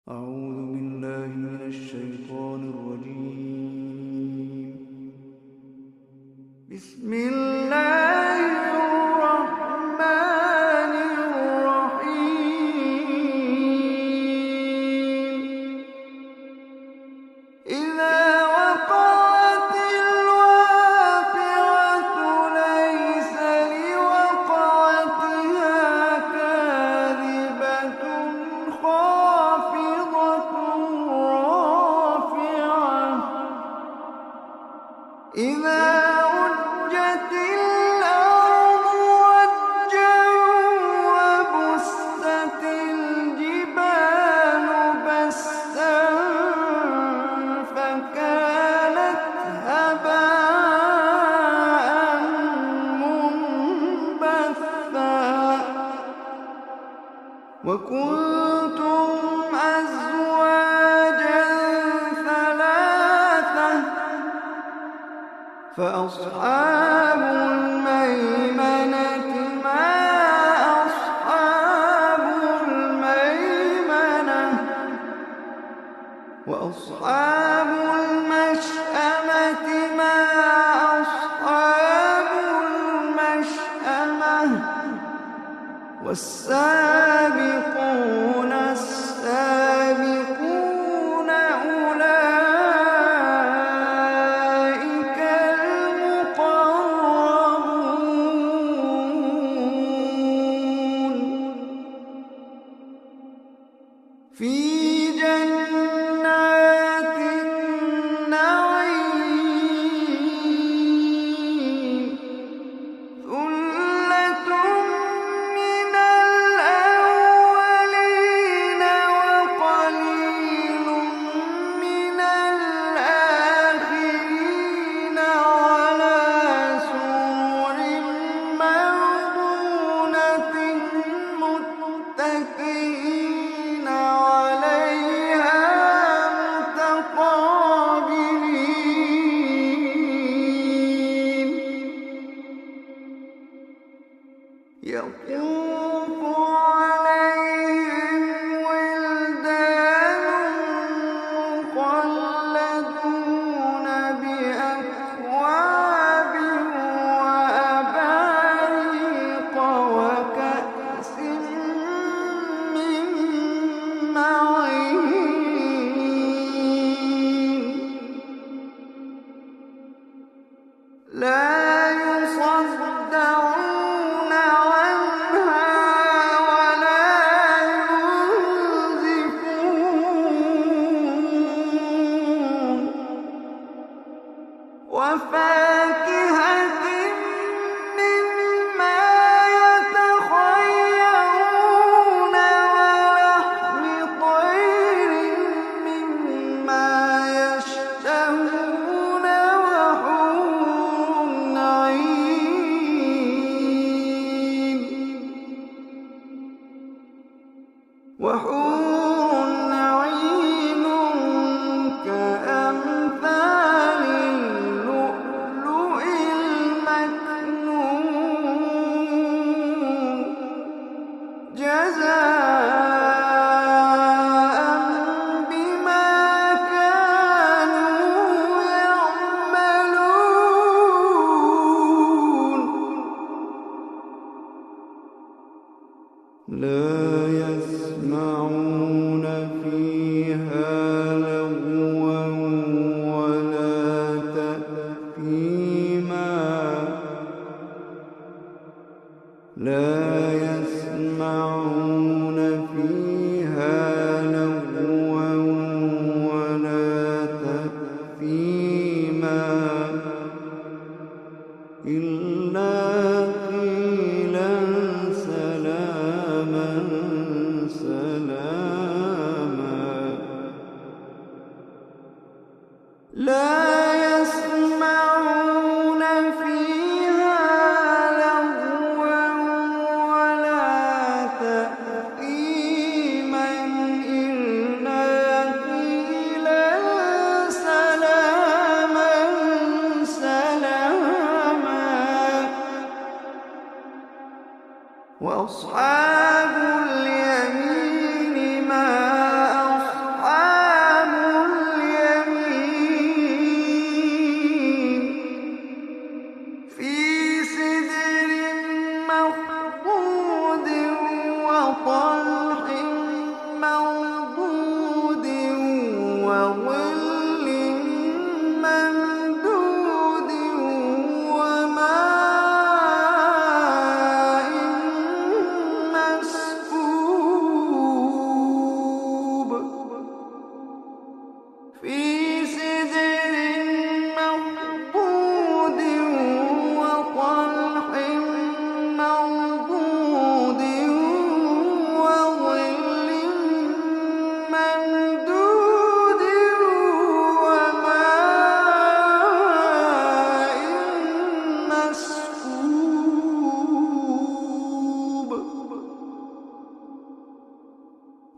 أعوذ بالله من الشيطان الرجيم. بسم الله الرحمن الرحيم. إذا وقعت الواقعة ليس لوقعتها كاذبة خافضة رافعة. إذا رجت الأرض رجا وبست الجبال بسا فكانت هباء منبثا. وكنتم أزواجا ثلاثة فأصحاب الميمنة ما أصحاب الميمنة. وأصحاب المشأمة ما أصحاب المشأمة. والسابقون السابقون أولئك المقربون في جنات النعيم. ثلة من الأولين وقليل من الآخرين على سرر موضونة متكئين عليها متقابلين. يطوف عليهم ولدان مخلدون بأكواب وأباريق وكأس من معين. لا يصدعون عنها ولا ينزفون. وفاكهة مما يتخيرون ولحم طير مما يشتهون وحور عين. وحور عين كأمثال اللؤلؤ المكنون جزاء بما كانوا يعملون. لا يسمعون فيها لغوا ولا تأثيما. لا يسمعون فيها لغوا ولا تأثيما إلا قيلا سلاما سلاما. لا يسمعون فيها لغوا ولا تأثيما إلا قيلا سلاما سلاما. وأصحاب اليمين ما أصحاب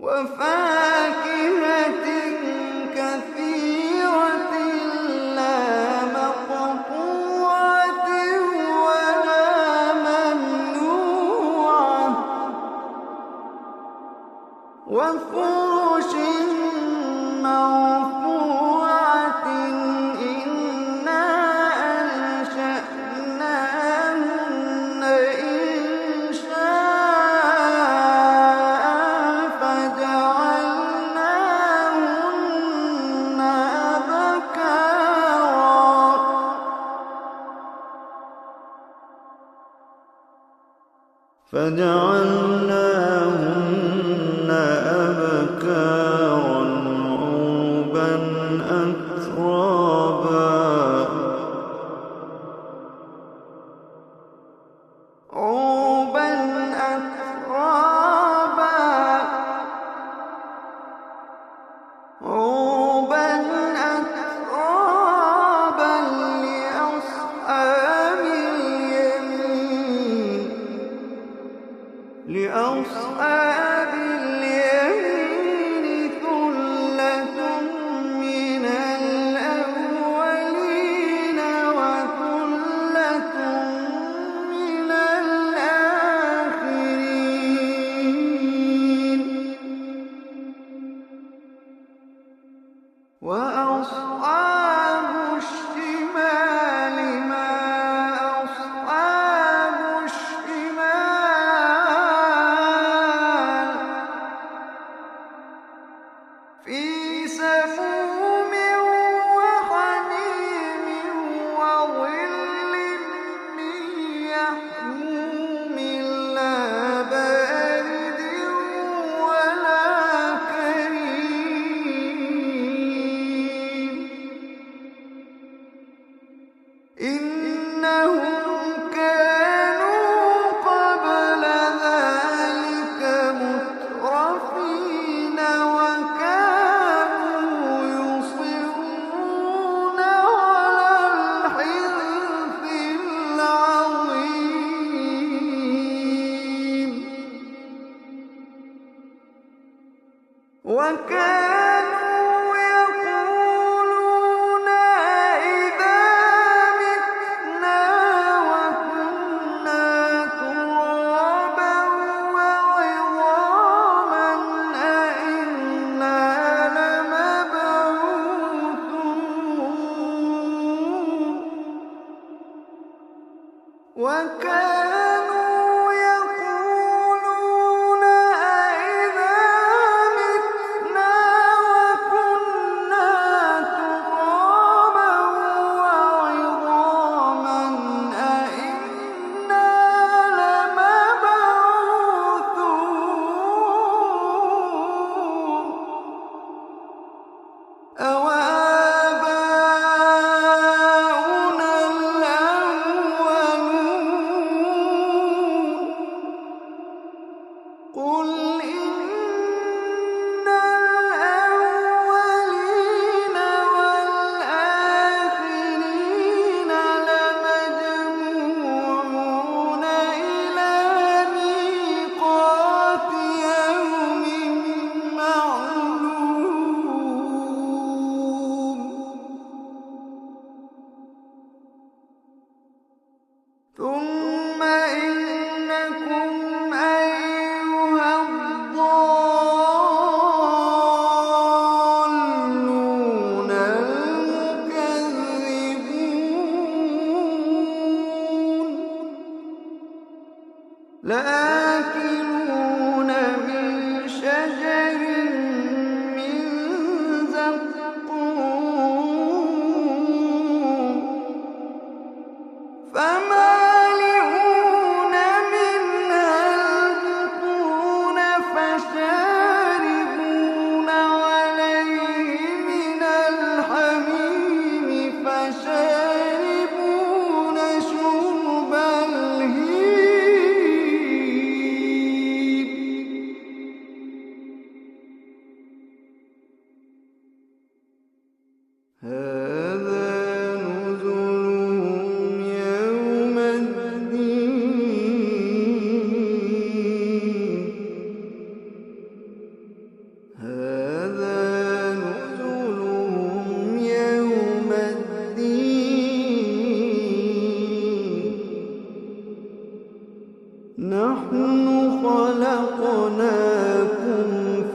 وفاكهة كثيرة لا مقطوعة ولا ممنوعة وفرش مرفوعة إنا أنشأناهن إنشاء فجعلناهن أبكارا عربا أترابا لأصحاب اليمين ثلة من الأولين وثلة من الآخرين وأصحاب الشمال ما أصحاب الشمال في سموم وحميم وظل من يحموم لا بارد ولا كريم إنهم كانوا قبل ذلك مترفين وكانوا يصرون على الحنث العظيم وكانوا يقولون أإذا متنا وكنا ترابا وعظاما أإنا لمبعوثون وكانوا يقولون أإذا متنا وكنا ترابا وعظاما أإنا لمبعوثون أوآباؤنا الأولون قل إن الأولين والآخرين لمجموعون إلى ميقات يوم معلوم ثم إنكم أيها الضالون المكذبون لآكلون من شجر من زقوم فمالئون منها البطون فشاربون عليه من الحميم فشاربون شرب الهيم نحن خلقناكم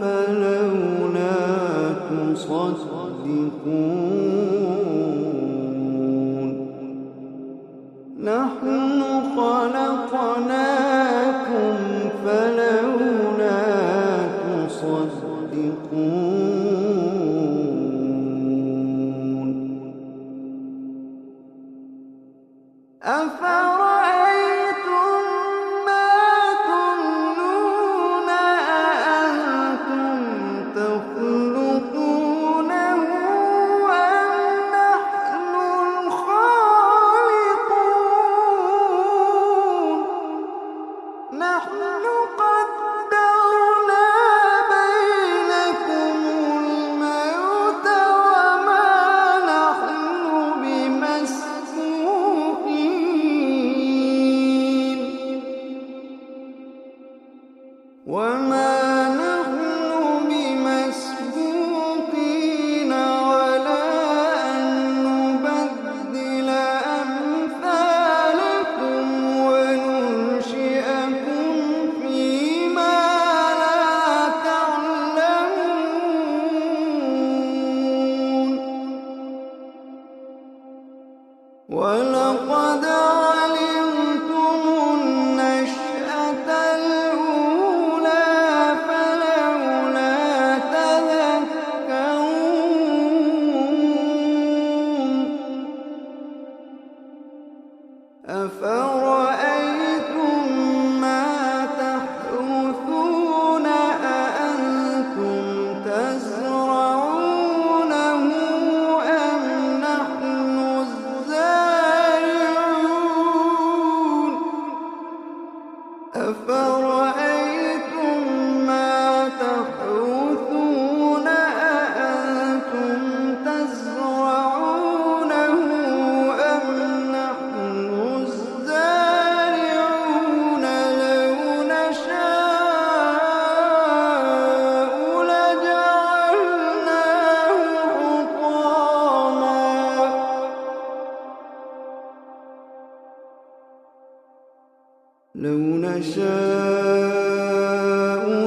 فلولا تصدقون نحن خلقناكم فلولا تصدقون أفرأيتم ما تمنون أأنتم تخلقونه أم نحن الخالقون نحن قدرنا بينكم الموت وما نحن بمسبوقين على أن نبدل أمثالكم وننشئكم فيما لا تعلمون ولقد علمتم النشأة الأولى فلولا تذكرون أفرأيتم ما تحرثون أأنتم تزرعونه أم نحن الزارعون أفرأيتم ما تحرثون أأنتم تزرعونه أم نحن الزارعون لو نشاء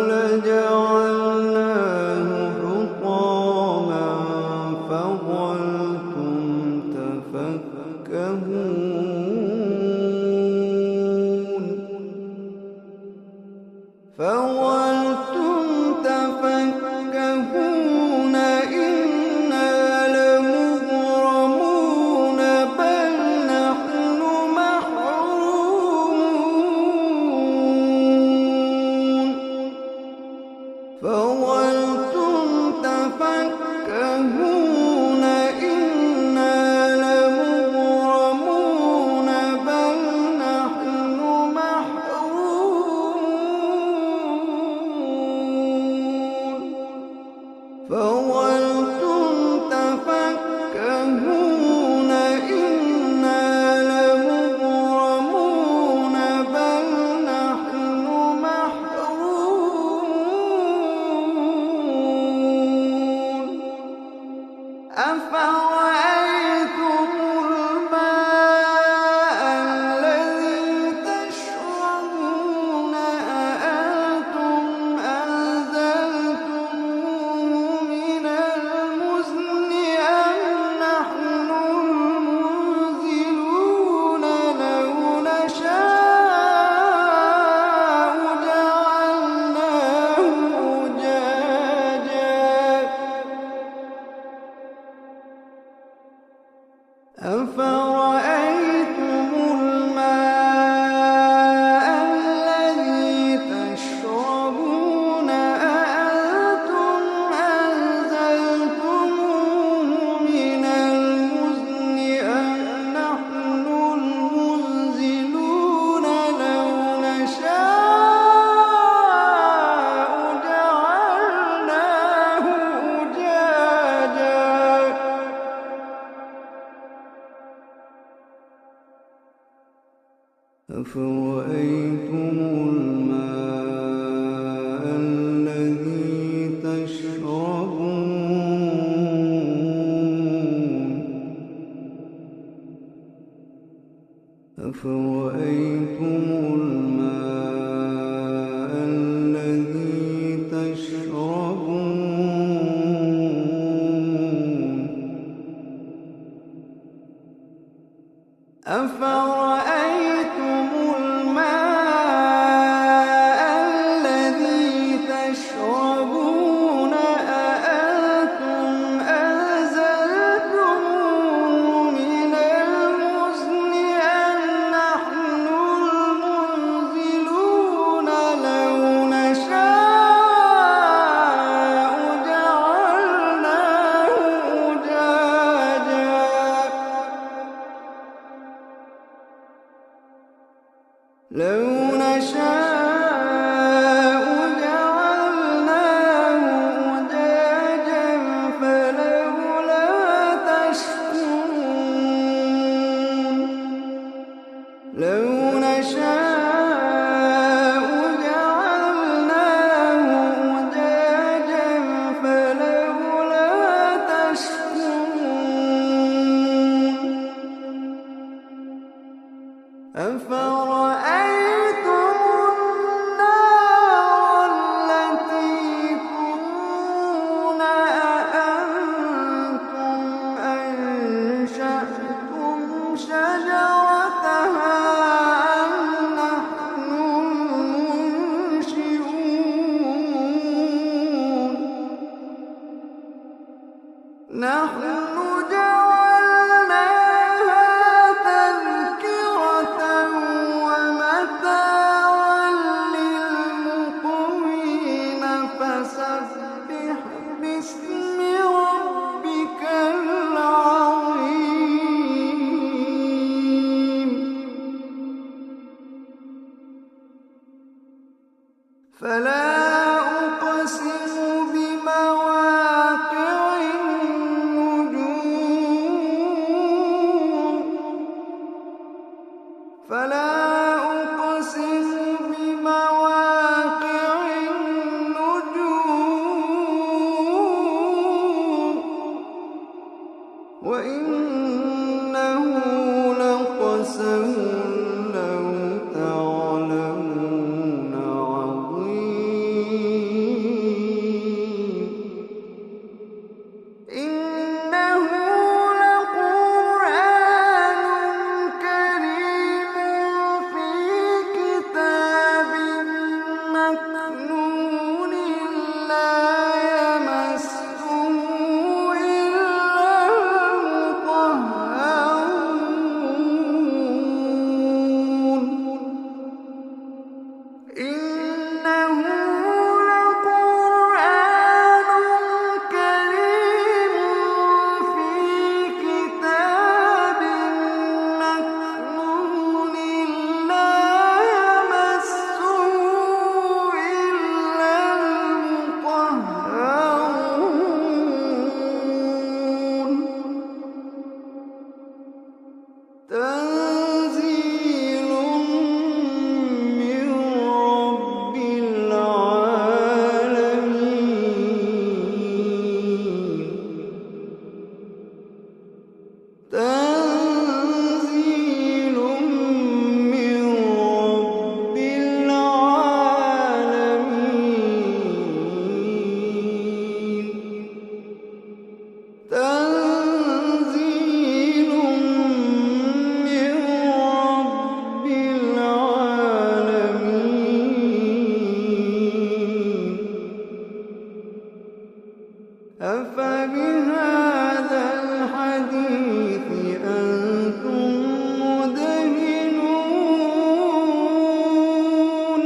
لجعلناه حطاما فظلتم تفكهون إنا لمغرمون بل نحن محرومون فظلتم تفكهون إنا لمغرمون بل نحن محرومون فظلتم تفكهون إنا لمغرمون بل نحن محرومون أفرأيتم الماء الذي تشربون أأنتم أنزلتموه من المزن أم نحن المنزلون لو نشاء جعلناه أجاجا أفرأيتم الماء الذي تشربون أأنتم أنزلتموه من المزن أم نحن المنزلون لو نشاء جعلناه أجاجا أفرأيتم الماء الذي تشربون أفرأيتم الماء فلا أقسم بمواقع النجوم فلا أقسم بمواقع النجوم وإنه لقسم لو تعلمون عظيم إنه لقرآن كريم في كتاب مكنون لا يمسه إلا المطهرون إنه لقرآن كريم في كتاب مكنون لا يمسه إلا المطهرون تنزيل من رب العالمين تنزيل من رب العالمين تنزيل من رب العالمين أفبهذا الحديث أنتم مدهنون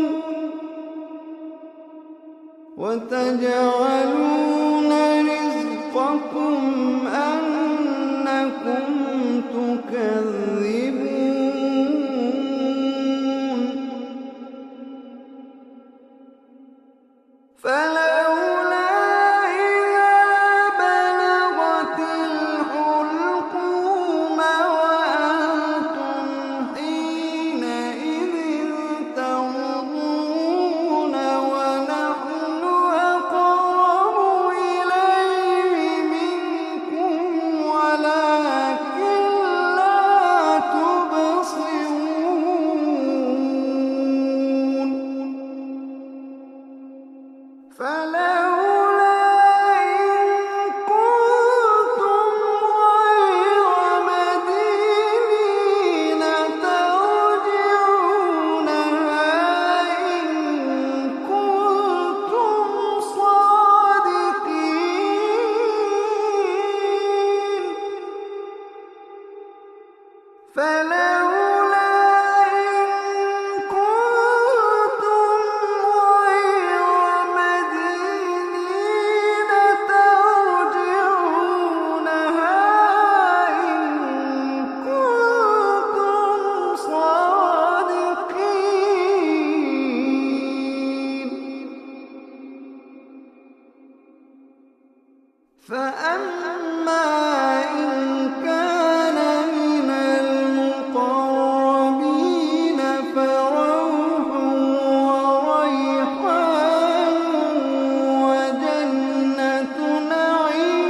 وتجعلون رزقكم أنكم تكذبون فلولا إذا بلغت الحلقوم وأنتم حينئذ تنظرون ونحن أقرب إليه منكم ولكن لا تبصرون فلولا إن كنتم غير مدينين ترجعونها إن كنتم صادقين فلولا إن كنتم غير مدينين ترجعونها إن كنتم صادقين فأما إن كان من المقربين فروح وريحان وجنة نعيم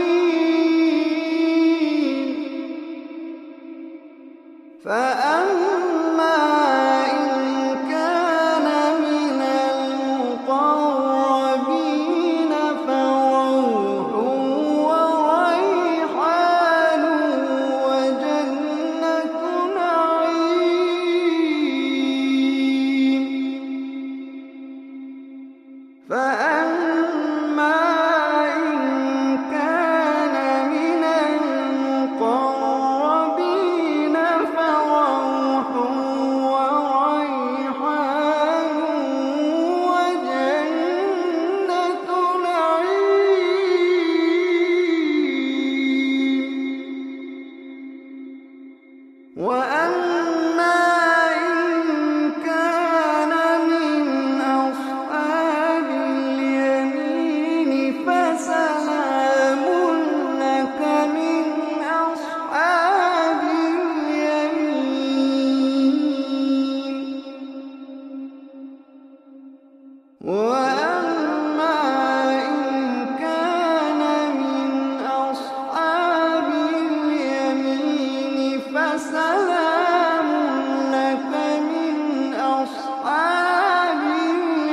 فأما إن كان من المقربين فروح وريحان وجنة نعيم فأما إن كان من المقربين فروح وريحان وجنة نعيم وأما إن كان من أصحاب وأما إن كان من أصحاب اليمين فسلام لك من أصحاب اليمين.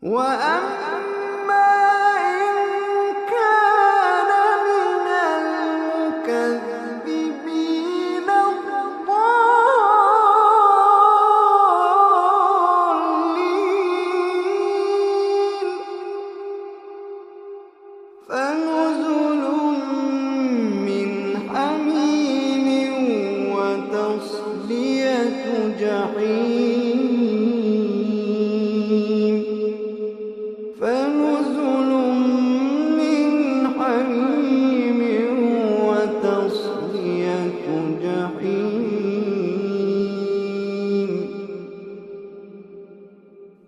وأما إن كان من المكذبين الضالين فنزل من حميم وتصلية جحيم. فنزل من حميم وتصلية جحيم.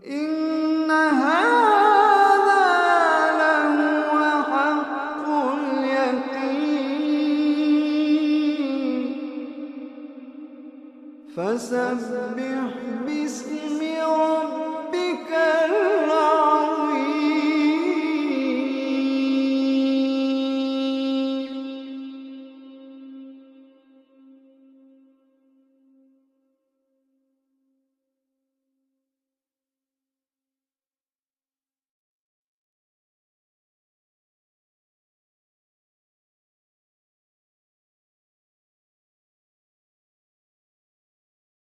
إن هذا لهو حق اليقين. فسبح باسم ربك